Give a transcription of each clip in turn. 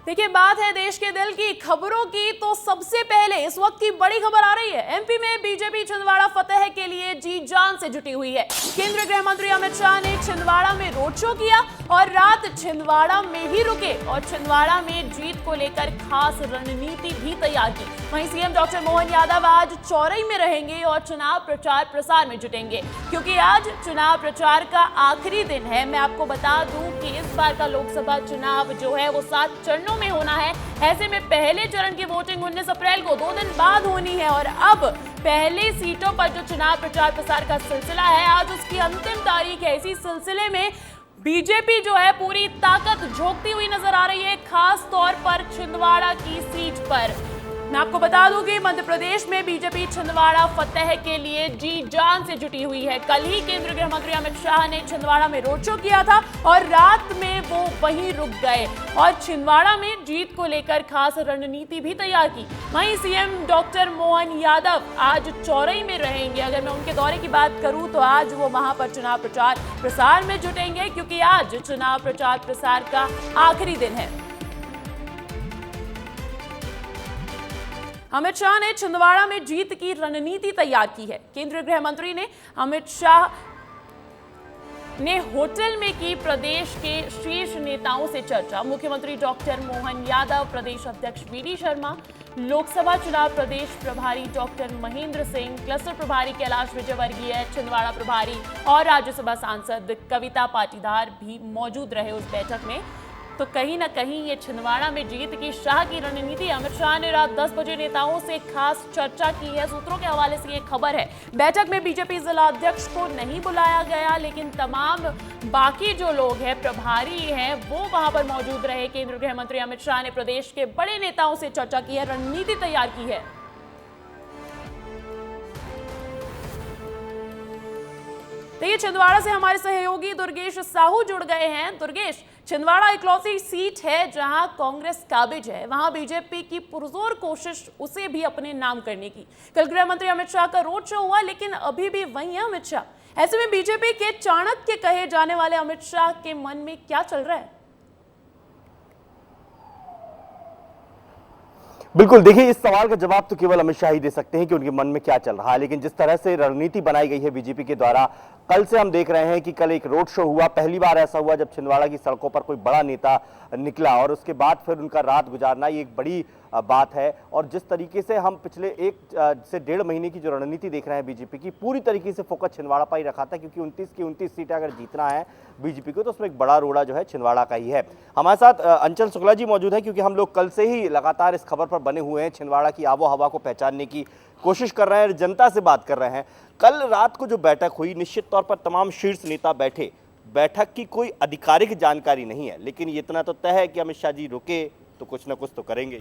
देखिए, बात है देश के दिल की खबरों की, तो सबसे पहले इस वक्त की बड़ी खबर आ रही है। एमपी में बीजेपी छिंदवाड़ा फतेह के लिए जी जान से जुटी हुई है। केंद्रीय गृह मंत्री अमित शाह ने छिंदवाड़ा में रोड शो किया और रात छिंदवाड़ा में ही रुके और छिंदवाड़ा में जीत को लेकर खास रणनीति भी तैयार की। वहीं सीएम डॉक्टर मोहन यादव आज चौरई में रहेंगे और चुनाव प्रचार प्रसार में जुटेंगे, क्योंकि आज चुनाव प्रचार का आखिरी दिन है। मैं आपको बता दूं कि इस बार का लोकसभा चुनाव जो है वो 7 चरणों में होना है। ऐसे में पहले चरण की वोटिंग 19 अप्रैल को 2 दिन बाद होनी है और अब पहले सीटों पर जो चुनाव प्रचार प्रसार का सिलसिला है, आज उसकी अंतिम तारीख है। इसी सिलसिले में बीजेपी जो है पूरी ताकत झोंकती हुई नजर आ रही है, खास तौर पर छिंदवाड़ा की सीट पर। मैं आपको बता दूं कि मध्य प्रदेश में बीजेपी छिंदवाड़ा फतेह के लिए जी जान से जुटी हुई है। कल ही केंद्रीय गृह मंत्री अमित शाह ने छिंदवाड़ा में रोड शो किया था और रात में वो वहीं रुक गए और छिंदवाड़ा में जीत को लेकर खास रणनीति भी तैयार की। वहीं सीएम डॉक्टर मोहन यादव आज चौरई में रहेंगे। अगर मैं उनके दौरे की बात करूं तो आज वो वहां पर चुनाव प्रचार प्रसार में जुटेंगे, क्योंकि आज चुनाव प्रचार प्रसार का आखिरी दिन है। अमित शाह ने छिंदवाड़ा में जीत की रणनीति तैयार की है। केंद्रीय गृह मंत्री ने अमित शाह ने होटल में की प्रदेश के शीर्ष नेताओं से चर्चा। मुख्यमंत्री डॉक्टर मोहन यादव, प्रदेश अध्यक्ष वीडी शर्मा, लोकसभा चुनाव प्रदेश प्रभारी डॉक्टर महेंद्र सिंह, क्लस्टर प्रभारी कैलाश विजयवर्गीय, छिंदवाड़ा प्रभारी और राज्यसभा सांसद कविता पाटीदार भी मौजूद रहे उस बैठक में। तो कहीं ना कहीं ये छिंदवाड़ा में जीत की शाह की रणनीति। अमित शाह ने रात 10 बजे नेताओं से खास चर्चा की है। सूत्रों के हवाले से ये खबर है, बैठक में बीजेपी जिला अध्यक्ष को नहीं बुलाया गया, लेकिन तमाम बाकी जो लोग हैं, प्रभारी हैं, वो वहां पर मौजूद रहे। केंद्रीय गृह मंत्री अमित शाह ने प्रदेश के बड़े नेताओं से चर्चा की है, रणनीति तैयार की है। देखिए, छिंदवाड़ा से हमारे सहयोगी दुर्गेश साहू जुड़ गए हैं। दुर्गेश, छिंदवाड़ा इकलौती सीट है जहां कांग्रेस काबिज है, वहां बीजेपी की पुरजोर कोशिश उसे भी अपने नाम करने की। कल गृह मंत्री अमित शाह का रोड शो हुआ, लेकिन अभी भी वहीं है अमित शाह। ऐसे में बीजेपी के चाणक्य कहे जाने वाले अमित शाह के मन में क्या चल रहा है? बिल्कुल, देखिए, इस सवाल का जवाब तो केवल अमित शाह ही दे सकते हैं कि उनके मन में क्या चल रहा है। लेकिन जिस तरह से रणनीति बनाई गई है बीजेपी के द्वारा, कल से हम देख रहे हैं कि कल एक रोड शो हुआ। पहली बार ऐसा हुआ जब छिंदवाड़ा की सड़कों पर कोई बड़ा नेता निकला और उसके बाद फिर उनका रात गुजारना, ये एक बड़ी बात है। और जिस तरीके से हम पिछले 1 से 1.5 महीने की जो रणनीति देख रहे हैं बीजेपी की, पूरी तरीके से फोकस छिंदवाड़ा पर ही रखा था, क्योंकि 29 की 29 सीटें अगर जीतना है बीजेपी को तो उसमें एक बड़ा रोड़ा जो है छिंदवाड़ा का ही है। हमारे साथ अंचल शुक्ला जी मौजूद है, क्योंकि हम लोग कल से ही लगातार इस खबर पर बने हुए हैं, छिंदवाड़ा की आबो हवा को पहचानने की कोशिश कर रहे हैं, जनता से बात कर रहे हैं। कल रात को जो बैठक हुई, निश्चित तौर पर तमाम शीर्ष नेता बैठे। बैठक की कोई आधिकारिक जानकारी नहीं है, लेकिन ये इतना तो तय है कि अमित शाह जी रुके तो कुछ ना कुछ तो करेंगे।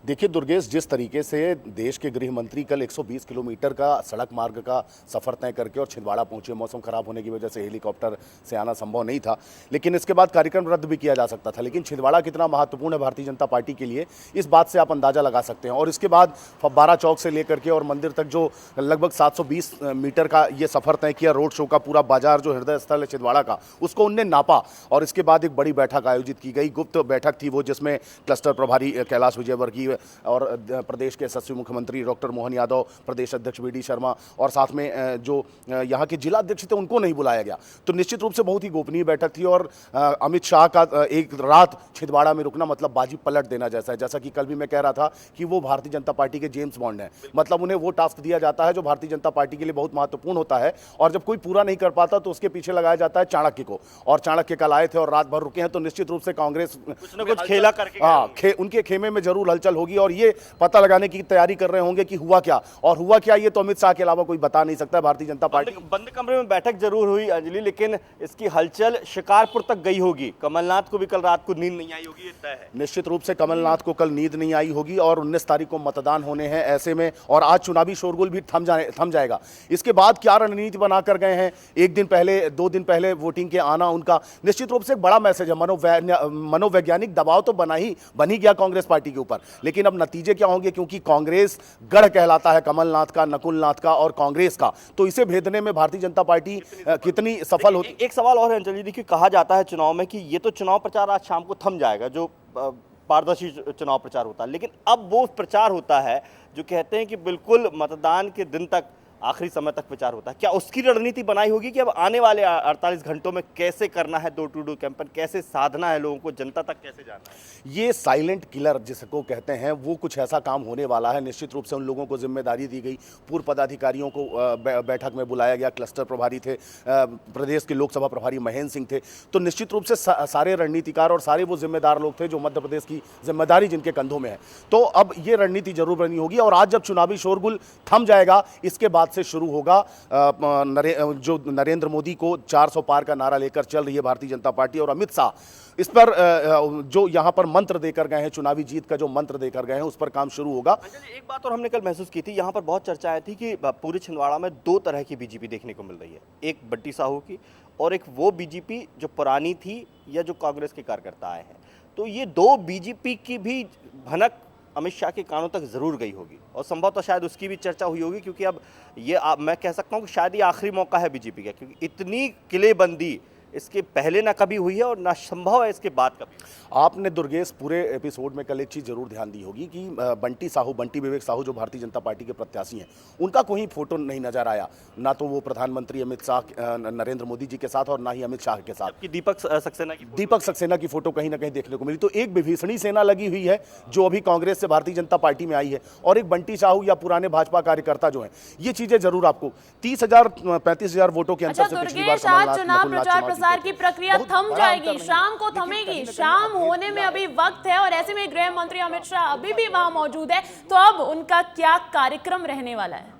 देखिए दुर्गेश, जिस तरीके से देश के गृह मंत्री कल 120 किलोमीटर का सड़क मार्ग का सफर तय करके और छिंदवाड़ा पहुंचे, मौसम खराब होने की वजह से हेलीकॉप्टर से आना संभव नहीं था, लेकिन इसके बाद कार्यक्रम रद्द भी किया जा सकता था। लेकिन छिंदवाड़ा कितना महत्वपूर्ण है भारतीय जनता पार्टी के लिए, इस बात से आप अंदाजा लगा सकते हैं। और इसके बाद फब्बारा चौक से लेकर के और मंदिर तक जो लगभग 720 मीटर का ये सफर तय किया, रोड शो का पूरा बाजार जो हृदय स्थल है छिंदवाड़ा का, उसको उनने नापा और इसके बाद एक बड़ी बैठक आयोजित की गई। गुप्त बैठक थी वो, जिसमें क्लस्टर प्रभारी कैलाश विजयवर्गीय और प्रदेश के यशस्वी मुख्यमंत्री डॉक्टर मोहन यादव, प्रदेश अध्यक्ष वीडी शर्मा और साथ में जो यहाँ के जिला अध्यक्ष थे उनको नहीं बुलाया गया। तो निश्चित रूप से बहुत ही गोपनीय बैठक थी और अमित शाह का एक रात छिंदवाड़ा में रुकना मतलब बाजी पलट देना जैसा है। जैसा कि कल भी मैं कह रहा था कि वो भारतीय जनता पार्टी के जेम्स बॉन्ड हैं, मतलब उन्हें वो टास्क दिया जाता है जो भारतीय जनता पार्टी के लिए बहुत महत्वपूर्ण होता है और जब कोई पूरा नहीं कर पाता तो उसके पीछे लगाया जाता है चाणक्य को। और चाणक्य कल आए थे और रात भर रुके हैं, तो निश्चित रूप से कांग्रेस कुछ न कुछ खेला करके उनके खेमे में जरूर हलचल होगी और ये पता लगाने की तैयारी कर रहे होंगे कि हुआ क्या और हुआ क्या, ये तो अमित शाह के अलावा कोई बता नहीं सकता। भारतीय जनता पार्टी बंद कमरे में बैठक जरूर हुई अंजलि, लेकिन इसकी हलचल शिकारपुर तक गई होगी। कमलनाथ को भी कल रात को नींद नहीं आई होगी, ये तय है। निश्चित रूप से कमलनाथ को कल नींद नहीं आई होगी और 19 तारीख को मतदान होने हैं ऐसे में, और आज चुनावी शोरगुल भी थम जाएगा। इसके बाद क्या रणनीति बनाकर गए हैं, 1 दिन पहले 2 दिन पहले वोटिंग के आना उनका निश्चित रूप से एक बड़ा मैसेज है। मनोवैज्ञानिक दबाव तो बन ही गया कांग्रेस पार्टी के ऊपर, लेकिन अब नतीजे क्या होंगे, क्योंकि कांग्रेस गढ़ कहलाता है कमलनाथ का, नकुलनाथ का और कांग्रेस का, तो इसे भेदने में भारतीय जनता पार्टी कितनी सफल होती। एक सवाल और है अंजलि, देखिए कहा जाता है चुनाव में कि ये तो चुनाव प्रचार आज शाम को थम जाएगा, जो पारदर्शी चुनाव प्रचार होता है, लेकिन अब वो प्रचार होता है जो कहते हैं कि बिल्कुल मतदान के दिन तक, आखिरी समय तक प्रचार होता है। क्या उसकी रणनीति बनाई होगी कि अब आने वाले 48 घंटों में कैसे करना है डोर टू डोर कैंपेन, कैसे साधना है लोगों को, जनता तक कैसे जाना है? ये साइलेंट किलर जिसको कहते हैं, वो कुछ ऐसा काम होने वाला है। निश्चित रूप से उन लोगों को जिम्मेदारी दी गई, पूर्व पदाधिकारियों को बैठक में बुलाया गया, क्लस्टर प्रभारी थे, प्रदेश के लोकसभा प्रभारी महेंद्र सिंह थे, तो निश्चित रूप से सारे रणनीतिकार और सारे वो जिम्मेदार लोग थे जो मध्य प्रदेश की जिम्मेदारी जिनके कंधों में है। तो अब ये रणनीति जरूर बनी होगी और आज जब चुनावी शोरगुल थम जाएगा, इसके बाद से शुरू होगा जो नरेंद्र मोदी को 400 पार का नारा लेकर चल रही है भारतीय जनता पार्टी और अमित शाह, इस पर जो यहां पर मंत्र देकर गए हैं, चुनावी जीत का जो मंत्र देकर गए हैं, उस पर काम शुरू होगा। एक बात और हमने कल महसूस की थी, यहां पर बहुत चर्चा आई थी कि पूरे छिंदवाड़ा में दो तरह की बीजेपी देखने को मिल रही है, एक बंटी साहू की और एक वो बीजेपी जो पुरानी थी या जो कांग्रेस के कार्यकर्ता आए हैं। तो ये दो बीजेपी की भी भनक अमित शाह के कानों तक जरूर गई होगी और संभवतः शायद उसकी भी चर्चा हुई होगी, क्योंकि अब ये मैं कह सकता हूं कि शायद ये आखिरी मौका है बीजेपी का, क्योंकि इतनी किलेबंदी इसके पहले ना कभी हुई है और ना संभव है इसके बाद कभी। आपने दुर्गेश पूरे एपिसोड में कल एक चीज़ जरूर ध्यान दी होगी कि बंटी विवेक साहू जो भारतीय जनता पार्टी के प्रत्याशी हैं, उनका कोई फोटो नहीं नजर आया, ना तो वो प्रधानमंत्री अमित शाह नरेंद्र मोदी जी के साथ और ना ही अमित शाह के साथ। दीपक सक्सेना की फोटो कहीं ना कहीं देखने को मिली। तो एक विभीषणी सेना लगी हुई है जो अभी कांग्रेस से भारतीय जनता पार्टी में आई है, और एक बंटी साहू या पुराने भाजपा कार्यकर्ता जो है। ये चीजें जरूर आपको 30,000-35,000 वोटों के अंतर से पिछली बार चुनाव प्रचार की प्रक्रिया थम जाएगी, शाम को थमेगी, शाम होने में अभी वक्त है और ऐसे में गृह मंत्री अमित शाह अभी भी वहां मौजूद है। तो अब उनका क्या कार्यक्रम रहने वाला है?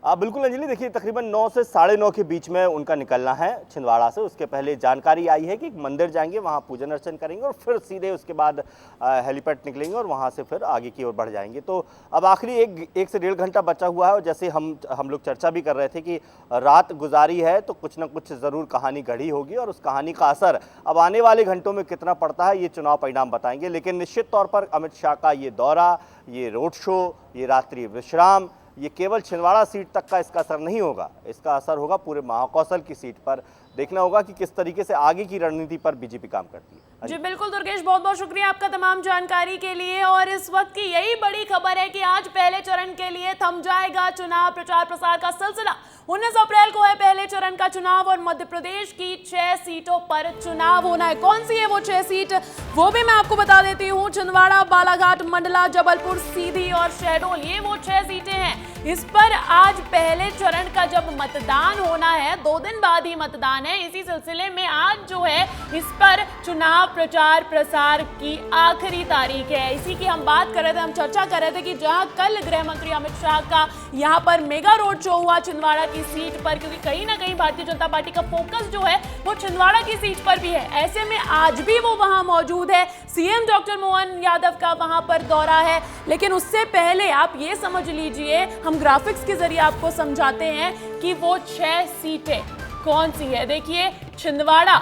बिल्कुल अंजलि, देखिए तकरीबन 9 से 9:30 के बीच में उनका निकलना है छिंदवाड़ा से। उसके पहले जानकारी आई है कि मंदिर जाएंगे, वहां पूजन अर्चन करेंगे और फिर सीधे उसके बाद हेलीपैड निकलेंगे और वहां से फिर आगे की ओर बढ़ जाएंगे। तो अब आखिरी एक से 1.5 घंटा बचा हुआ है और जैसे हम लोग चर्चा भी कर रहे थे कि रात गुजारी है तो कुछ ना कुछ ज़रूर कहानी घड़ी होगी और उस कहानी का असर अब आने वाले घंटों में कितना पड़ता है ये चुनाव परिणाम बताएंगे। लेकिन निश्चित तौर पर अमित शाह का ये दौरा, ये रोड शो, ये रात्रि विश्राम, ये केवल छिंदवाड़ा सीट तक का इसका असर नहीं होगा, इसका असर होगा पूरे महाकौशल की सीट पर। देखना होगा कि किस तरीके से आगे की रणनीति पर बीजेपी काम करती है। जी बिल्कुल दुर्गेश, बहुत बहुत शुक्रिया आपका तमाम जानकारी के लिए। और इस वक्त की यही बड़ी खबर है कि आज पहले चरण के लिए थम जाएगा चुनाव प्रचार प्रसार का सिलसिला। 19 अप्रैल को है पहले चरण का चुनाव और मध्य प्रदेश की 6 सीटों पर चुनाव होना है। कौन सी है वो 6 सीट, वो भी मैं आपको बता देती हूँ। छिंदवाड़ा, बालाघाट, मंडला, जबलपुर, सीधी और शहडोल, ये वो 6 सीटें हैं। इस पर आज पहले चरण का जब मतदान होना है, 2 दिन बाद ही मतदान है। इसी सिलसिले में आज जो है इस पर चुनाव प्रचार प्रसार की आखिरी तारीख है। इसी की हम बात कर रहे थे, हम चर्चा कर रहे थे कि जहां कल गृह मंत्री अमित शाह का यहां पर मेगा रोड शो हुआ छिंदवाड़ा की सीट पर, क्योंकि कहीं ना कहीं भारतीय जनता पार्टी का फोकस जो है वो छिंदवाड़ा की सीट पर भी है। ऐसे में आज भी वो वहां मौजूद है। सीएम डॉक्टर मोहन यादव का वहां पर दौरा है। लेकिन उससे पहले आप ये समझ लीजिए, हम ग्राफिक्स के जरिए आपको समझाते हैं कि वो 6 सीटें कौन सी है। देखिए, छिंदवाड़ा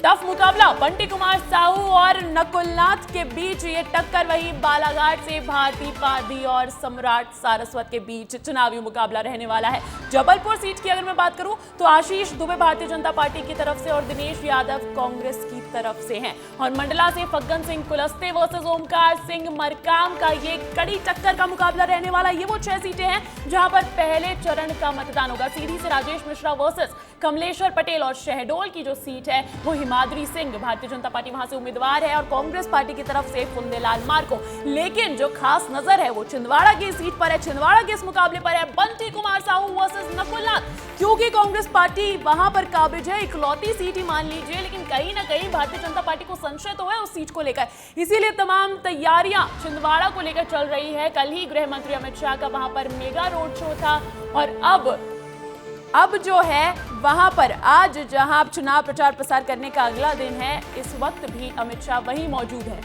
टफ मुकाबला, बंटी कुमार साहू और नकुलनाथ के बीच ये टक्कर। वही बालाघाट से भारती पादी और सम्राट सारस्वत के बीच चुनावी मुकाबला रहने वाला है। जबलपुर सीट की अगर मैं बात करूं तो आशीष दुबे भारतीय जनता पार्टी की तरफ से और दिनेश यादव कांग्रेस की तरफ से हैं। और मंडला से फग्गन सिंह कुलस्ते वर्सेस ओमकार सिंह मरकाम का ये कड़ी टक्कर का मुकाबला रहने वाला। ये वो 6 सीटें हैं जहां पर पहले चरण का मतदान होगा। सीधी से राजेश मिश्रा वर्सेस कमलेश्वर पटेल और शहडोल की जो सीट है वो हिमाद्री सिंह, भारतीय जनता पार्टी वहां से उम्मीदवार है और कांग्रेस पार्टी की तरफ से फुंदेलाल मार्को। लेकिन जो खास नजर है वो छिंदवाड़ा की सीट पर है। छिंदवाड़ा के इस मुकाबले पर है बंटी कुमार साहू वर्सेस नकुलनाथ, क्योंकि कांग्रेस पार्टी वहां पर काबिज है। इकलौती सीट ही मान लीजिए, लेकिन कहीं ना कहीं भारतीय जनता पार्टी को संशय तो है उस सीट को लेकर। इसीलिए तमाम तैयारियां छिंदवाड़ा को लेकर चल रही है। कल ही गृह मंत्री अमित शाह का वहां पर मेगा रोड शो था और अब जो है वहां पर आज जहां चुनाव प्रचार प्रसार करने का अगला दिन है, इस वक्त भी अमित शाह वहीं मौजूद है।